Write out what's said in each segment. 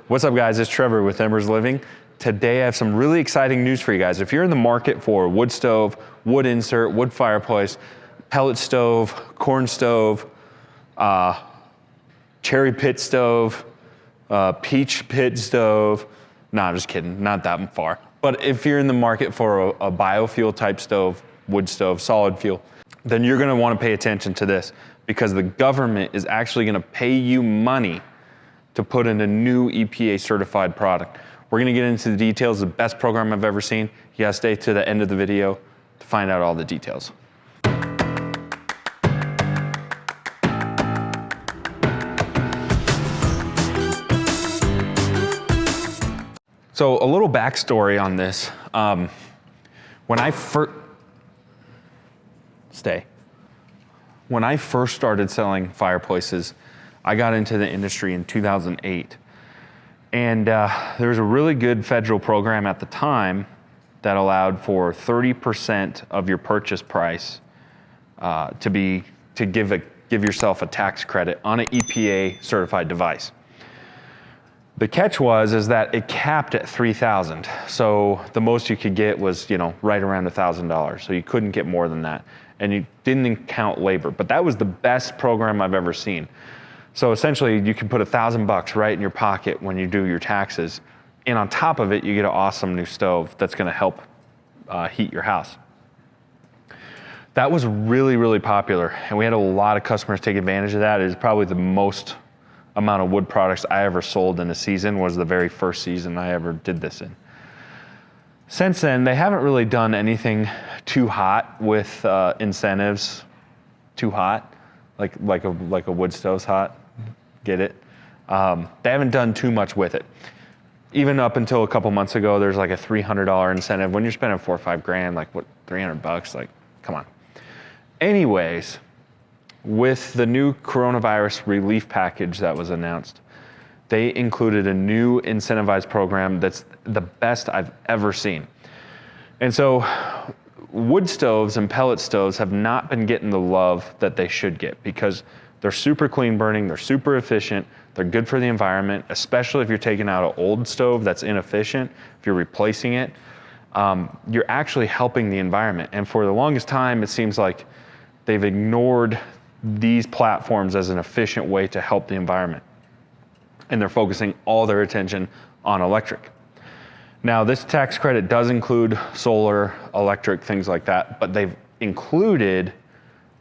What's up guys, it's Trevor with Embers Living. Today I have some really exciting news for you guys. If you're in the market for wood stove, wood insert, wood fireplace, pellet stove, corn stove, cherry pit stove, peach pit stove, no, I'm just kidding, not that far. But if you're in the market for a biofuel type stove, wood stove, solid fuel, then you're gonna wanna pay attention to this because the government is actually gonna pay you money to put in a new EPA certified product. We're gonna get into the details, the best program I've ever seen. You gotta stay to the end of the video to find out all the details. So a little backstory on this. When I first started selling fireplaces, I got into the industry in 2008. And there was a really good federal program at the time that allowed for 30% of your purchase price to give yourself a tax credit on an EPA certified device. The catch is that it capped at $3,000. So the most you could get was, right around $1,000. So you couldn't get more than that. And you didn't count labor, but that was the best program I've ever seen. So essentially you can put $1,000 right in your pocket when you do your taxes. And on top of it, you get an awesome new stove that's gonna help heat your house. That was really, really popular. And we had a lot of customers take advantage of that. It is probably the most amount of wood products I ever sold in a season was the very first season I ever did this in. Since then, they haven't really done anything too hot with incentives. Too hot, like a wood stove's hot. Get it? They haven't done too much with it. Even up until a couple months ago, there's like a $300 incentive. When you're spending $4 or $5 grand, like what, $300? Like, come on. Anyways, with the new coronavirus relief package that was announced, they included a new incentivized program that's the best I've ever seen. And so wood stoves and pellet stoves have not been getting the love that they should get because they're super clean burning, they're super efficient, they're good for the environment, especially if you're taking out an old stove that's inefficient, if you're replacing it, you're actually helping the environment. And for the longest time, it seems like they've ignored these platforms as an efficient way to help the environment. And they're focusing all their attention on electric. Now, this tax credit does include solar, electric, things like that, but they've included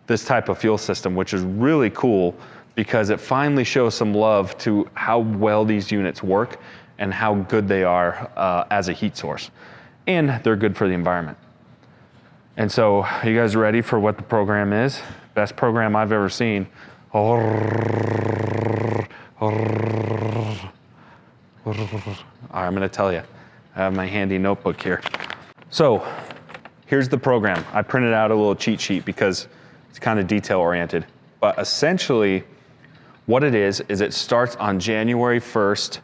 this type of fuel system, which is really cool because it finally shows some love to how well these units work and how good they are as a heat source. And they're good for the environment. And so, are you guys ready for what the program is? Best program I've ever seen. All right, I'm gonna tell you. I have my handy notebook here. So, here's the program. I printed out a little cheat sheet because it's kind of detail oriented. But essentially, what it is it starts on January 1st,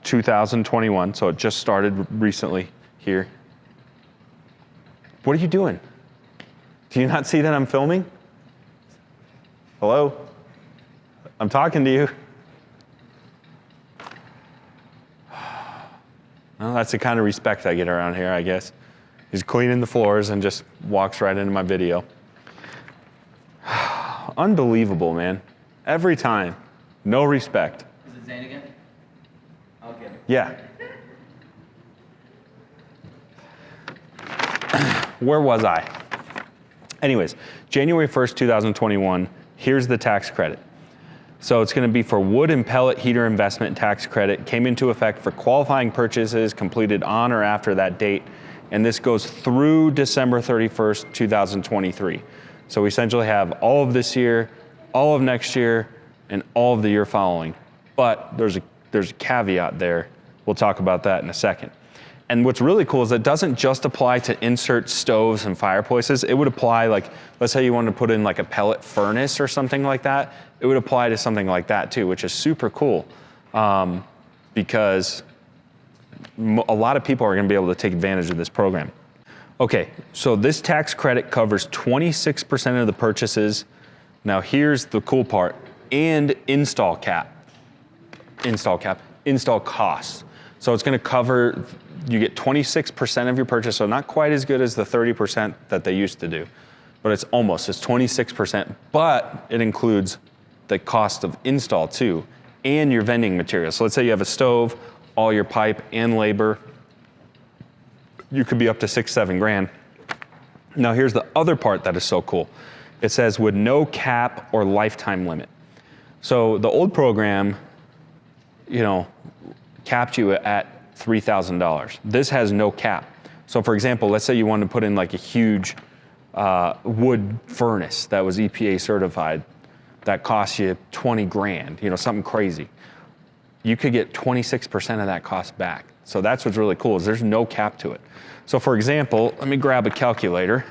2021. So it just started recently here. What are you doing? Do you not see that I'm filming? Hello? I'm talking to you. Well, that's the kind of respect I get around here, I guess. He's cleaning the floors and just walks right into my video. Unbelievable, man. Every time. No respect. Is it Zane again? Okay. Yeah. Where was I? Anyways, January 1st, 2021, here's the tax credit. So it's gonna be for wood and pellet heater investment tax credit, came into effect for qualifying purchases completed on or after that date. And this goes through December 31st, 2023. So we essentially have all of this year, all of next year, and all of the year following. But there's a caveat there. We'll talk about that in a second. And what's really cool is it doesn't just apply to insert stoves and fireplaces. It would apply, like, let's say you wanted to put in like a pellet furnace or something like that. It would apply to something like that too, which is super cool because a lot of people are gonna be able to take advantage of this program. Okay, so this tax credit covers 26% of the purchases. Now here's the cool part, and install cap. install costs. So it's gonna cover, you get 26% of your purchase, so not quite as good as the 30% that they used to do, but it's 26%, but it includes the cost of install too, and your vending materials. So let's say you have a stove, all your pipe and labor, you could be up to $6-7 grand. Now here's the other part that is so cool. It says with no cap or lifetime limit. So the old program, capped you at $3,000. This has no cap. So for example, let's say you wanted to put in like a huge wood furnace that was EPA certified that costs you 20 grand, something crazy. You could get 26% of that cost back. So that's what's really cool is there's no cap to it. So for example, let me grab a calculator.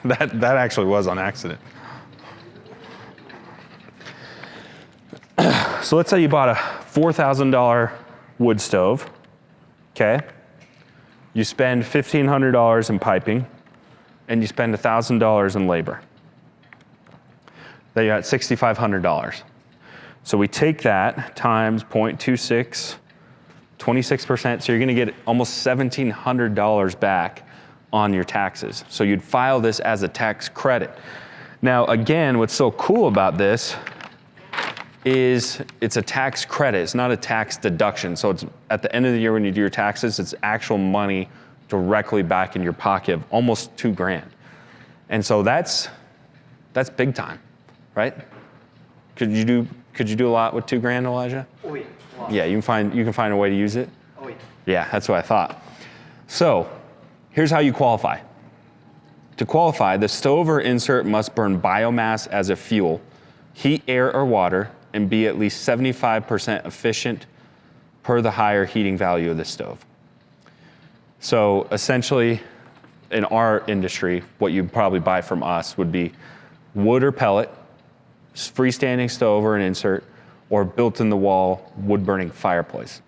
That actually was on accident. So let's say you bought a $4,000 wood stove, okay? You spend $1,500 in piping, and you spend $1,000 in labor. Then you're at $6,500. So we take that times 0.26, 26%, so you're gonna get almost $1,700 back on your taxes. So you'd file this as a tax credit. Now again, what's so cool about this is it's a tax credit, it's not a tax deduction. So it's at the end of the year when you do your taxes, it's actual money directly back in your pocket of almost $2 grand. And so that's big time, right? Could you do a lot with $2 grand, Elijah? Oh yeah. Wow. Yeah, you can find a way to use it? Oh yeah. Yeah, that's what I thought. So here's how you qualify. To qualify, the stove or insert must burn biomass as a fuel, heat air or water, and be at least 75% efficient per the higher heating value of the stove. So essentially, in our industry, what you'd probably buy from us would be wood or pellet, freestanding stove or an insert, or built in the wall wood burning fireplace.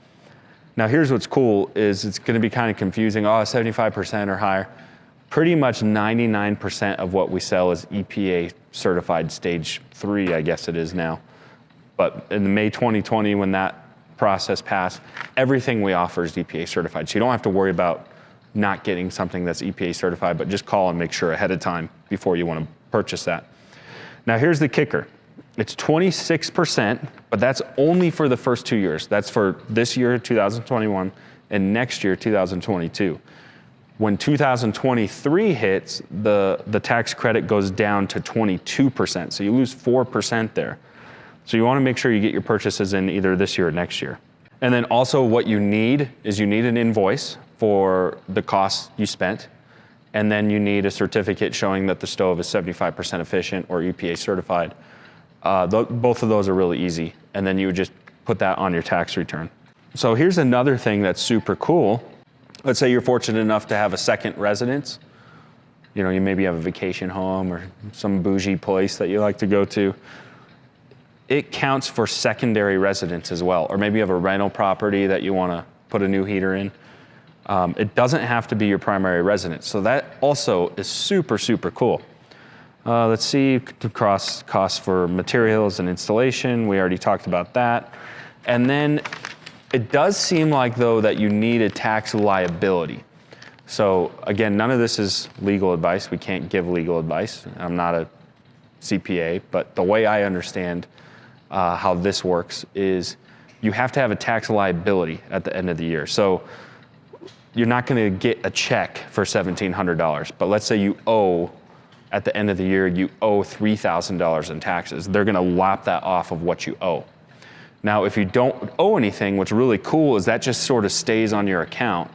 Now here's what's cool is it's gonna be kind of confusing, 75% or higher. Pretty much 99% of what we sell is EPA certified stage 3, I guess it is now. But in May 2020, when that process passed, everything we offer is EPA certified. So you don't have to worry about not getting something that's EPA certified, but just call and make sure ahead of time before you want to purchase that. Now here's the kicker. It's 26%, but that's only for the first 2 years. That's for this year, 2021, and next year, 2022. When 2023 hits, the tax credit goes down to 22%. So you lose 4% there. So you want to make sure you get your purchases in either this year or next year. And then also what you need is you need an invoice for the costs you spent. And then you need a certificate showing that the stove is 75% efficient or EPA certified. Both of those are really easy. And then you would just put that on your tax return. So here's another thing that's super cool. Let's say you're fortunate enough to have a second residence. You maybe have a vacation home or some bougie place that you like to go to. It counts for secondary residence as well. Or maybe you have a rental property that you want to put a new heater in. It doesn't have to be your primary residence. So that also is super, super cool. Let's see, costs for materials and installation. We already talked about that. And then it does seem like, though, that you need a tax liability. So again, none of this is legal advice. We can't give legal advice. I'm not a CPA, but the way I understand how this works is you have to have a tax liability at the end of the year. So you're not going to get a check for $1,700, but let's say you owe, at the end of the year, you owe $3,000 in taxes. They're going to lop that off of what you owe. Now, if you don't owe anything, what's really cool is that just sort of stays on your account,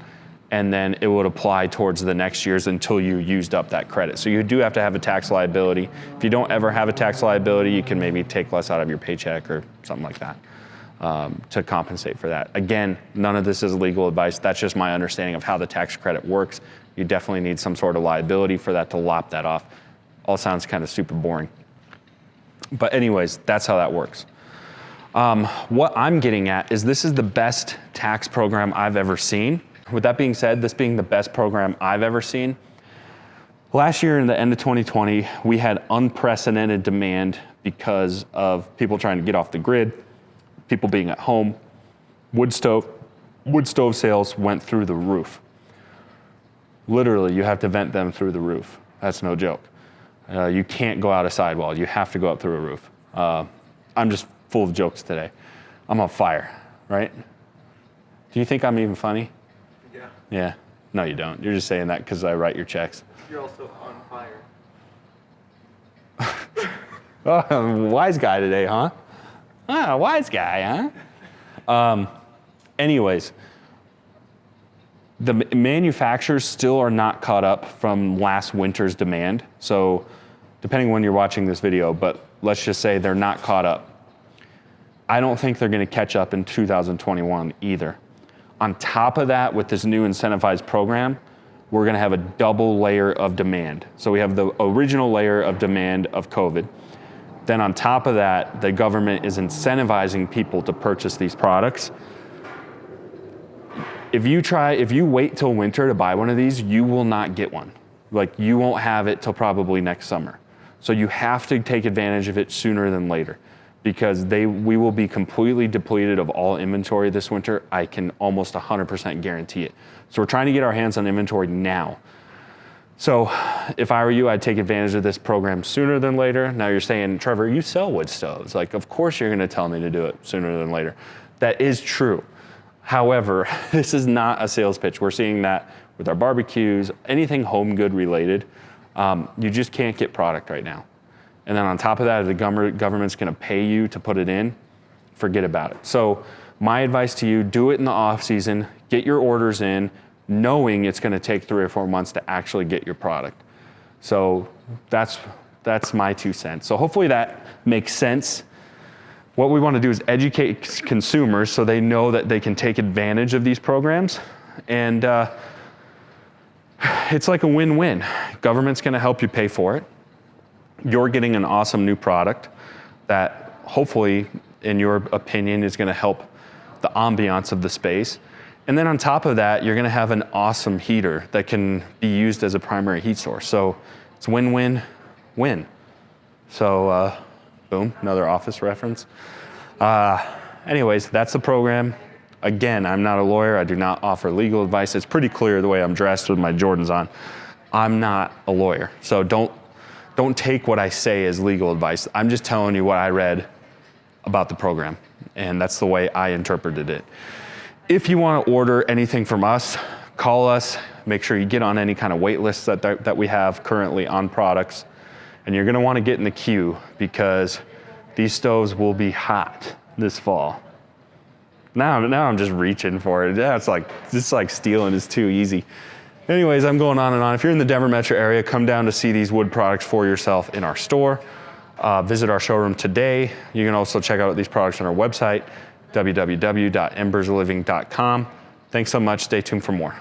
and then it would apply towards the next year's until you used up that credit. So you do have to have a tax liability. If you don't ever have a tax liability, you can maybe take less out of your paycheck or something like that to compensate for that. Again, none of this is legal advice. That's just my understanding of how the tax credit works. You definitely need some sort of liability for that to lop that off. All sounds kind of super boring. But anyways, that's how that works. What I'm getting at is this is the best tax program I've ever seen. With that being said, this being the best program I've ever seen, Last year in the end of 2020, we had unprecedented demand because of people trying to get off the grid, people being at home. Wood stove sales went through the roof. Literally, you have to vent them through the roof. That's no joke. You can't go out a sidewall. You have to go up through a roof. I'm just full of jokes today. I'm on fire, right? Do you think I'm even funny? Yeah. Yeah. No, you don't. You're just saying that because I write your checks. You're also on fire. Oh, wise guy today, huh? Ah, wise guy, huh? Anyways, the manufacturers still are not caught up from last winter's demand. So depending when you're watching this video, but let's just say they're not caught up. I don't think they're going to catch up in 2021 either. On top of that, with this new incentivized program, we're going to have a double layer of demand. So we have the original layer of demand of COVID. Then on top of that, the government is incentivizing people to purchase these products. If you wait till winter to buy one of these, you will not get one. Like, you won't have it till probably next summer. So you have to take advantage of it sooner than later, because we will be completely depleted of all inventory this winter. I can almost 100% guarantee it. So we're trying to get our hands on inventory now. So if I were you, I'd take advantage of this program sooner than later. Now you're saying, Trevor, you sell wood stoves. Like, of course you're gonna tell me to do it sooner than later. That is true. However, this is not a sales pitch. We're seeing that with our barbecues, anything home good related. You just can't get product right now. And then on top of that, if the government's gonna pay you to put it in, forget about it. So my advice to you, do it in the off season, get your orders in, knowing it's gonna take 3 or 4 months to actually get your product. So that's my 2 cents. So hopefully that makes sense. What we wanna do is educate consumers so they know that they can take advantage of these programs. And it's like a win-win. Government's gonna help you pay for it. You're getting an awesome new product that hopefully, in your opinion, is gonna help the ambiance of the space. And then on top of that, you're gonna have an awesome heater that can be used as a primary heat source. So it's win-win-win. So boom, another office reference. Anyways, that's the program. Again, I'm not a lawyer. I do not offer legal advice. It's pretty clear the way I'm dressed with my Jordans on. I'm not a lawyer. So don't take what I say as legal advice. I'm just telling you what I read about the program. And that's the way I interpreted it. If you want to order anything from us, call us. Make sure you get on any kind of wait lists that we have currently on products. And you're going to want to get in the queue because these stoves will be hot this fall. Now I'm just reaching for it. Yeah, it's like stealing is too easy. Anyways, I'm going on and on. If you're in the Denver metro area, come down to see these wood products for yourself in our store. Visit our showroom today. You can also check out these products on our website, www.embersliving.com. Thanks so much. Stay tuned for more.